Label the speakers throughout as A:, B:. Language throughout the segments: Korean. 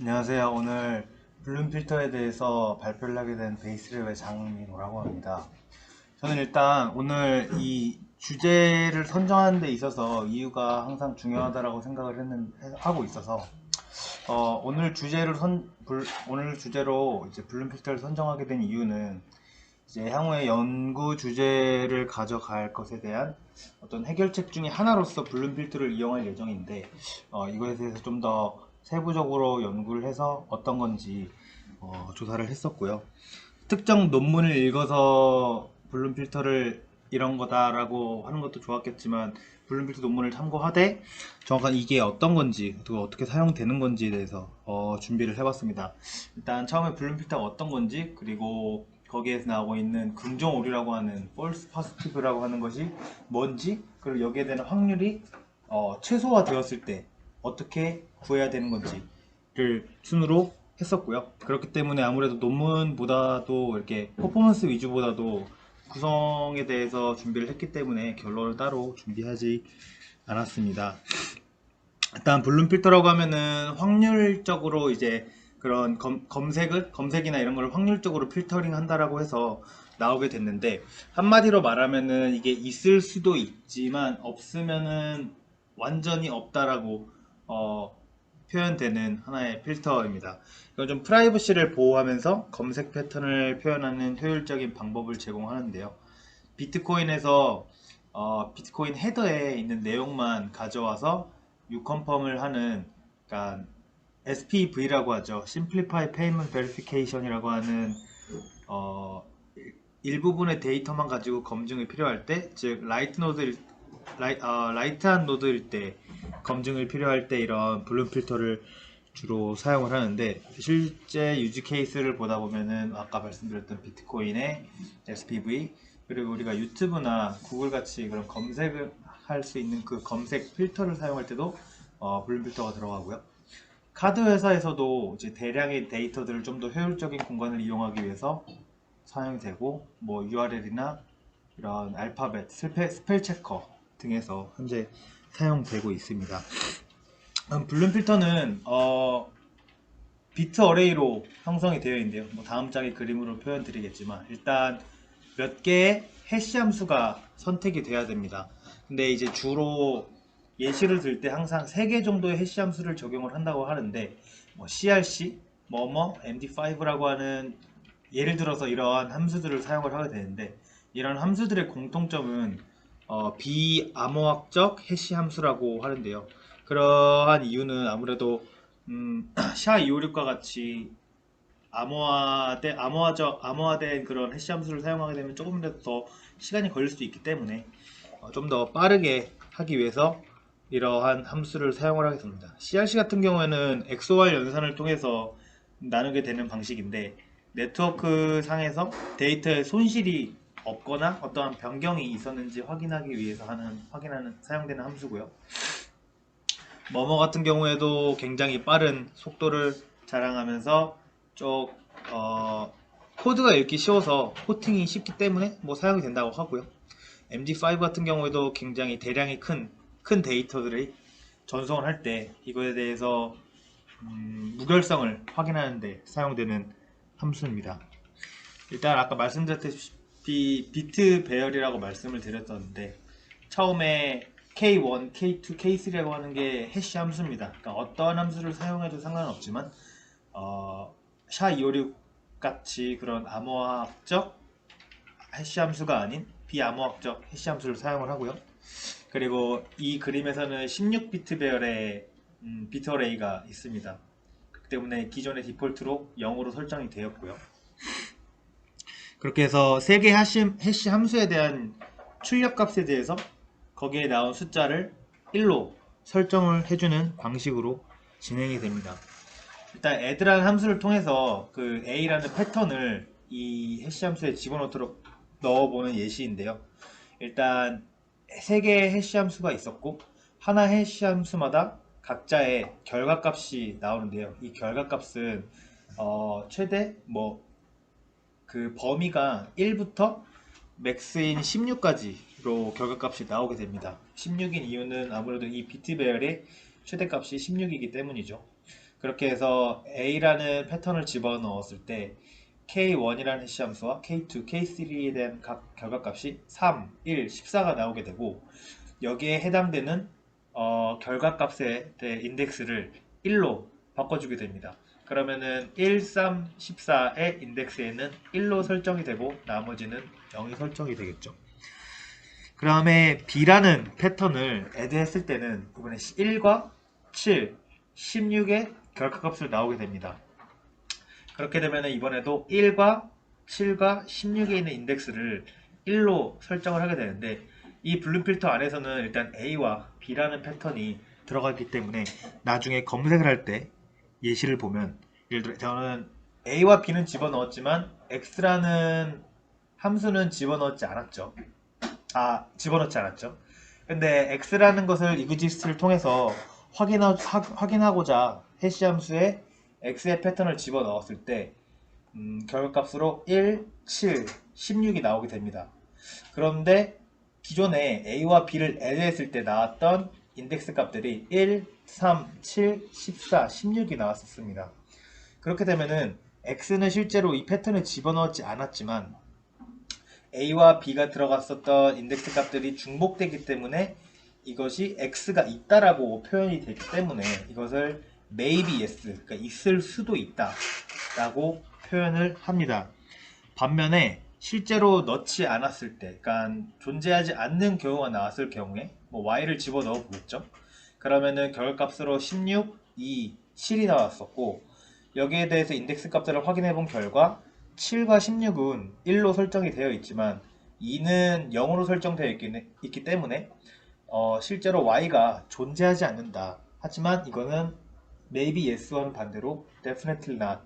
A: 안녕하세요. 오늘 블룸 필터에 대해서 발표를 하게 된 베이스랩의 장민호라고 합니다. 저는 일단 오늘 이 주제를 선정하는 데 있어서 이유가 항상 중요하다고 생각을 하고 있어서 오늘 주제로 이제 블룸 필터를 선정하게 된 이유는 이제 향후에 연구 주제를 가져갈 것에 대한 어떤 해결책 중에 하나로서 블룸 필터를 이용할 예정인데 이거에 대해서 좀 더 세부적으로 연구를 해서 어떤 건지 조사를 했었고요. 특정 논문을 읽어서 블룸 필터를 이런 거다라고 하는 것도 좋았겠지만 블룸 필터 논문을 참고하되 정확한 이게 어떤 건지 또 어떻게 사용되는 건지에 대해서 준비를 해봤습니다. 일단 처음에 블룸 필터가 어떤 건지, 그리고 거기에서 나오고 있는 긍정 오류라고 하는 false positive라고 하는 것이 뭔지, 그리고 여기에 대한 확률이 최소화 되었을 때 어떻게 구해야 되는 건지를 순으로 했었고요. 그렇기 때문에 아무래도 논문보다도 이렇게 퍼포먼스 위주보다도 구성에 대해서 준비를 했기 때문에 결론을 따로 준비하지 않았습니다. 일단 블룸 필터라고 하면은 확률적으로 이제 그런 검색이나 이런 걸 확률적으로 필터링 한다라고 해서 나오게 됐는데, 한마디로 말하면은 이게 있을 수도 있지만 없으면은 완전히 없다라고 표현되는 하나의 필터입니다. 이건 좀 프라이버시를 보호하면서 검색 패턴을 표현하는 효율적인 방법을 제공하는데요. 비트코인에서 비트코인 헤더에 있는 내용만 가져와서 유컨펌을 하는, 그러니까 SPV라고 하죠. Simplify Payment Verification이라고 하는 어, 일부분의 데이터만 가지고 검증이 필요할 때, 즉 라이트한 노드일 때 검증을 필요할 때 이런 블룸 필터를 주로 사용을 하는데, 실제 유즈 케이스를 보다 보면은 아까 말씀드렸던 비트코인의 SPV, 그리고 우리가 유튜브나 구글 같이 그런 검색을 할 수 있는 그 검색 필터를 사용할 때도 블룸 필터가 들어가고요. 카드 회사에서도 이제 대량의 데이터들을 좀 더 효율적인 공간을 이용하기 위해서 사용이 되고, 뭐 URL이나 이런 알파벳, 스펠 체커 등에서 현재 사용되고 있습니다. 블룸 필터는 비트 어레이로 형성이 되어 있는데요. 뭐 다음 장의 그림으로 표현드리겠지만, 일단 몇 개의 해시 함수가 선택이 돼야 됩니다. 근데 이제 주로 예시를 들 때 항상 3개 정도의 해시 함수를 적용을 한다고 하는데, 뭐 CRC, MD5라고 하는, 예를 들어서 이러한 함수들을 사용을 하게 되는데, 이런 함수들의 공통점은 비암호학적 해시 함수라고 하는데요. 그러한 이유는 아무래도 SHA-256과 같이 암호화된 그런 해시 함수를 사용하게 되면 조금이라도 더 시간이 걸릴 수도 있기 때문에 좀 더 빠르게 하기 위해서 이러한 함수를 사용을 하게 됩니다. CRC 같은 경우에는 XOR 연산을 통해서 나누게 되는 방식인데, 네트워크 상에서 데이터에 손실이 없거나 어떠한 변경이 있었는지 확인하기 위해서 사용되는 함수고요. 같은 경우에도 굉장히 빠른 속도를 자랑하면서 쪽 코드가 읽기 쉬워서 포팅이 쉽기 때문에 사용이 된다고 하고요. MD5 같은 경우에도 굉장히 대량의 큰 데이터들이 전송을 할 때 이거에 대해서 무결성을 확인하는 데 사용되는 함수입니다. 일단 아까 말씀드렸다시피 비트 배열이라고 말씀을 드렸었는데, 처음에 K1, K2, K3라고 하는 게 해시 함수입니다. 그러니까 어떠한 함수를 사용해도 상관은 없지만 SHA-256 같이 그런 암호화학적 해시 함수가 아닌 비암호학적 해시 함수를 사용을 하고요. 그리고 이 그림에서는 16비트 배열의 비트 어레이가 있습니다. 그렇기 때문에 기존의 디폴트로 0으로 설정이 되었고요. 그렇게 해서 3개 해시 함수에 대한 출력값에 대해서 거기에 나온 숫자를 1로 설정을 해주는 방식으로 진행이 됩니다. 일단 add라는 함수를 통해서 그 a라는 패턴을 이 해시 함수에 집어넣도록 넣어보는 예시인데요. 일단 3개의 해시 함수가 있었고, 하나 해시 함수마다 각자의 결과값이 나오는데요. 이 결과값은 최대 그 범위가 1부터 맥스인 16까지로 결과값이 나오게 됩니다. 16인 이유는 아무래도 이 비트 배열의 최대값이 16이기 때문이죠. 그렇게 해서 A라는 패턴을 집어넣었을 때 K1이라는 해시함수와 K2, K3에 대한 각 결과값이 3, 1, 14가 나오게 되고 여기에 해당되는 결과값의 인덱스를 1로 바꿔주게 됩니다. 그러면은 1, 3, 14의 인덱스에는 1로 설정이 되고 나머지는 0이 설정이 되겠죠. 그 다음에 B라는 패턴을 애드했을 때는 이번에 1과 7, 16의 결과값을 나오게 됩니다. 그렇게 되면 이번에도 1과 7과 16에 있는 인덱스를 1로 설정을 하게 되는데 이 블룸 필터 안에서는 일단 A와 B라는 패턴이 들어가기 때문에 나중에 검색을 할 때 예시를 보면 예를 들어 저는 A와 B는 집어넣었지만 X라는 함수는 집어넣지 않았죠. 근데 X라는 것을 EXIST를 통해서 확인하고자 해시 함수에 X의 패턴을 집어넣었을 때 결과값으로 1, 7, 16이 나오게 됩니다. 그런데 기존에 A와 B를 애드했을 때 나왔던 인덱스 값들이 1, 3, 7, 14, 16이 나왔었습니다. 그렇게 되면은 X는 실제로 이 패턴을 집어넣지 않았지만 A와 B가 들어갔었던 인덱스 값들이 중복되기 때문에 이것이 X가 있다라고 표현이 되기 때문에 이것을 maybe yes, 그러니까 있을 수도 있다 라고 표현을 합니다. 반면에 실제로 넣지 않았을 때, 그러니까 존재하지 않는 경우가 나왔을 경우에 뭐 y를 집어넣어 보겠죠. 그러면은 결과값으로 16, 2, 7이 나왔었고 여기에 대해서 인덱스 값들을 확인해 본 결과 7과 16은 1로 설정이 되어 있지만 2는 0으로 설정되어 있기 때문에 실제로 y가 존재하지 않는다. 하지만 이거는 maybe yes와는 반대로 definitely not,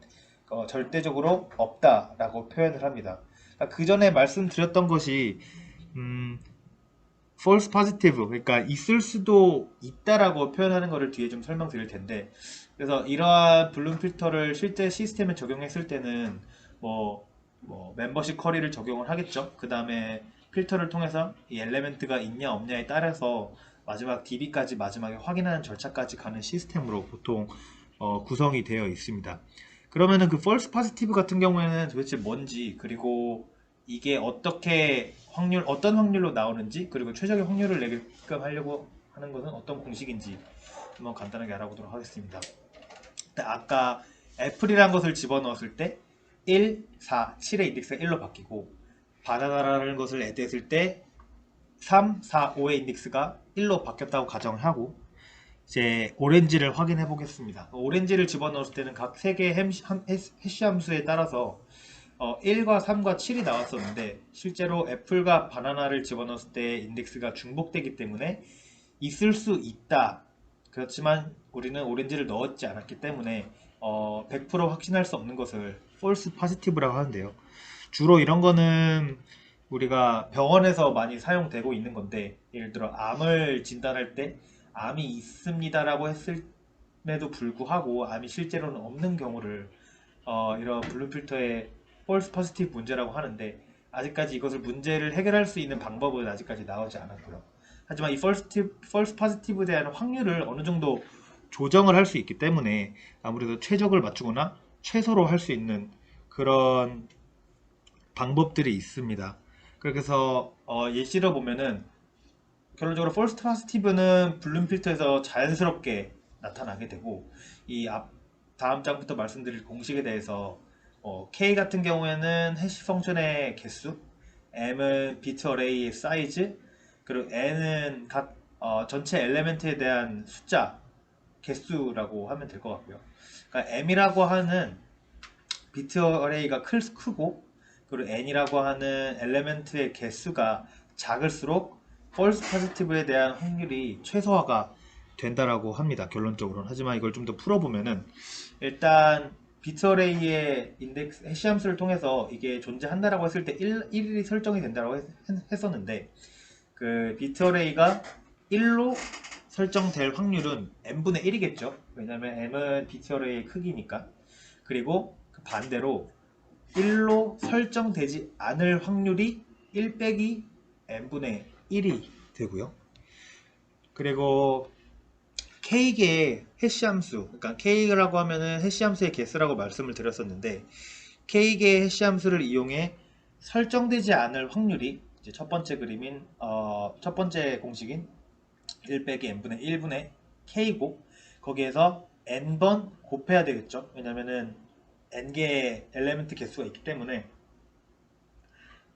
A: 절대적으로 없다라고 표현을 합니다. 그러니까 그 전에 말씀드렸던 것이 false positive, 그러니까 있을 수도 있다라고 표현하는 것을 뒤에 좀 설명드릴 텐데, 그래서 이러한 블룸 필터를 실제 시스템에 적용했을 때는 멤버십 쿼리를 적용을 하겠죠. 그 다음에 필터를 통해서 이 엘레멘트가 있냐 없냐에 따라서 마지막 DB까지 마지막에 확인하는 절차까지 가는 시스템으로 보통 구성이 되어 있습니다. 그러면은 그 false positive 같은 경우에는 도대체 뭔지, 그리고 이게 어떤 확률로 나오는지, 그리고 최적의 확률을 내게끔 하려고 하는 것은 어떤 공식인지 한번 간단하게 알아보도록 하겠습니다. 아까 애플이라는 것을 집어넣었을 때 1, 4, 7의 인덱스가 1로 바뀌고 바나나라는 것을 애드했을 때 3, 4, 5의 인덱스가 1로 바뀌었다고 가정을 하고 이제 오렌지를 확인해 보겠습니다. 오렌지를 집어넣었을 때는 각 3개의 해시 함수에 따라서 1과 3과 7이 나왔었는데 실제로 애플과 바나나를 집어넣었을 때 인덱스가 중복되기 때문에 있을 수 있다. 그렇지만 우리는 오렌지를 넣었지 않았기 때문에 100% 확신할 수 없는 것을 false positive라고 하는데요. 주로 이런 거는 우리가 병원에서 많이 사용되고 있는 건데 예를 들어 암을 진단할 때 암이 있습니다라고 했음에도 불구하고 암이 실제로는 없는 경우를 이런 블룸 필터의 false positive 문제라고 하는데 아직까지 이것을 문제를 해결할 수 있는 방법은 아직까지 나오지 않았고요. 하지만 이 false positive에 대한 확률을 어느 정도 조정을 할 수 있기 때문에 아무래도 최적을 맞추거나 최소로 할 수 있는 그런 방법들이 있습니다. 그래서 예시로 보면은 결론적으로 false positive는 블룸 필터에서 자연스럽게 나타나게 되고 다음 장부터 말씀드릴 공식에 대해서 K 같은 경우에는 해시 펑션의 개수, M은 비트 어레이의 사이즈, 그리고 N은 각 전체 엘레멘트에 대한 숫자, 개수라고 하면 될 것 같고요. 그러니까 M이라고 하는 비트 어레이가 크고 그리고 N이라고 하는 엘레멘트의 개수가 작을수록 false positive에 대한 확률이 최소화가 된다라고 합니다. 결론적으로는. 하지만 이걸 좀 더 풀어보면은 일단 비트 어레이의 인덱스 해시 함수를 통해서 이게 존재한다라고 했을 때 1이 설정이 된다라고 했었는데 그 비트 어레이가 1로 설정될 확률은 n분의 1이겠죠. 왜냐면 m은 비트 어레이의 크기니까. 그리고 그 반대로 1로 설정되지 않을 확률이 1 빼기 n분의 1이 되고요. 그리고 K개의 해시함수, 그러니까 K라고 하면은 해시함수의 개수라고 말씀을 드렸었는데, K개의 해시함수를 이용해 설정되지 않을 확률이 이제 첫 번째 그림인 첫 번째 공식인 1 빼기 n분의 1분의 K고, 거기에서 n번 곱해야 되겠죠. 왜냐면은 n개의 엘리멘트 개수가 있기 때문에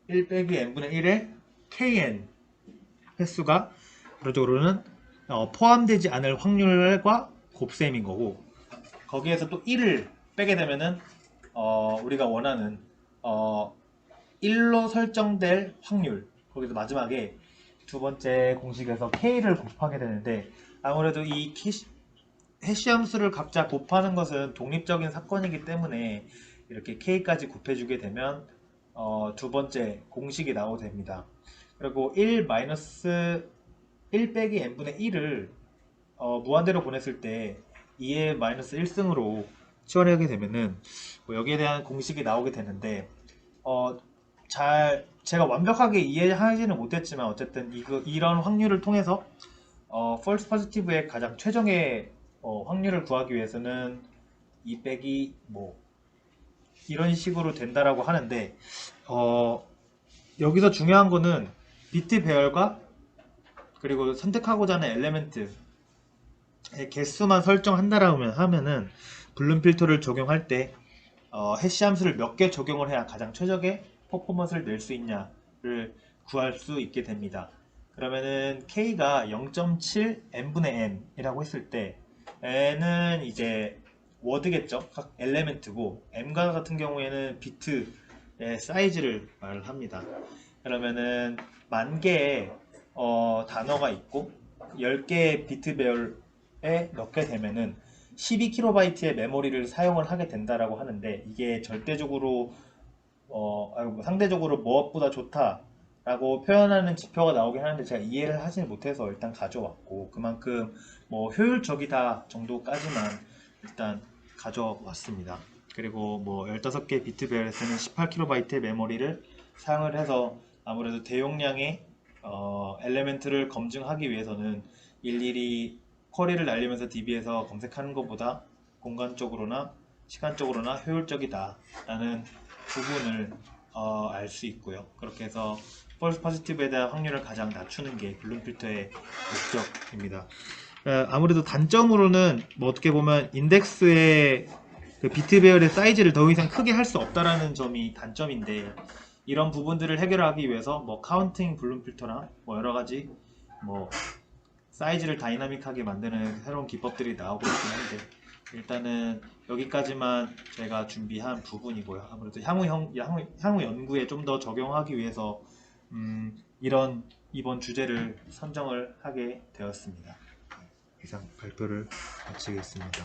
A: 1 빼기 n분의 1의 kn 횟수가 그쪽으로는 포함되지 않을 확률과 곱셈인 거고, 거기에서 또 1을 빼게 되면은 우리가 원하는 1로 설정될 확률, 거기서 마지막에 두 번째 공식에서 k를 곱하게 되는데, 아무래도 이 해시함수를 각자 곱하는 것은 독립적인 사건이기 때문에 이렇게 k까지 곱해주게 되면 두 번째 공식이 나오게 됩니다. 그리고 1 빼기 n분의 1을 무한대로 보냈을 때 2의 마이너스 1승으로 치환하게 되면은 여기에 대한 공식이 나오게 되는데, 제가 완벽하게 이해하지는 못했지만 어쨌든 이런 확률을 통해서 false positive의 가장 최종의 확률을 구하기 위해서는 2 빼기 뭐 이런 식으로 된다라고 하는데, 여기서 중요한 거는 비트 배열과 그리고 선택하고자 하는 엘리멘트의 개수만 설정한다라고 하면은 블룸 필터를 적용할 때 해시함수를 몇 개 적용을 해야 가장 최적의 퍼포먼스를 낼 수 있냐를 구할 수 있게 됩니다. 그러면은 K가 0.7 n분의 n이라고 했을 때 n은 이제 워드겠죠. 각 엘리멘트고, m과 같은 경우에는 비트의 사이즈를 말을 합니다. 그러면은 만 개의 단어가 있고 10개의 비트 배열에 넣게 되면은 12kB의 메모리를 사용을 하게 된다라고 하는데, 이게 절대적으로 상대적으로 무엇보다 좋다라고 표현하는 지표가 나오긴 하는데 제가 이해를 하지 못해서 일단 가져왔고, 그만큼 뭐 효율적이다 정도까지만 일단 가져왔습니다. 그리고 뭐 15개 비트 배열에서는 18kB의 메모리를 사용을 해서 아무래도 대용량의 엘리멘트를 검증하기 위해서는 일일이 쿼리를 날리면서 DB에서 검색하는 것보다 공간적으로나 시간적으로나 효율적이다 라는 부분을 알 수 있고요. 그렇게 해서 false positive에 대한 확률을 가장 낮추는 게 블룸 필터의 목적입니다. 아무래도 단점으로는 뭐 어떻게 보면 인덱스의 그 비트 배열의 사이즈를 더 이상 크게 할 수 없다라는 점이 단점인데, 이런 부분들을 해결하기 위해서 뭐 카운팅 블룸 필터나 뭐 여러 가지 뭐 사이즈를 다이나믹하게 만드는 새로운 기법들이 나오고 있긴 한데, 일단은 여기까지만 제가 준비한 부분이고요. 아무래도 향후 연구에 좀 더 적용하기 위해서 이번 주제를 선정을 하게 되었습니다. 이상 발표를 마치겠습니다.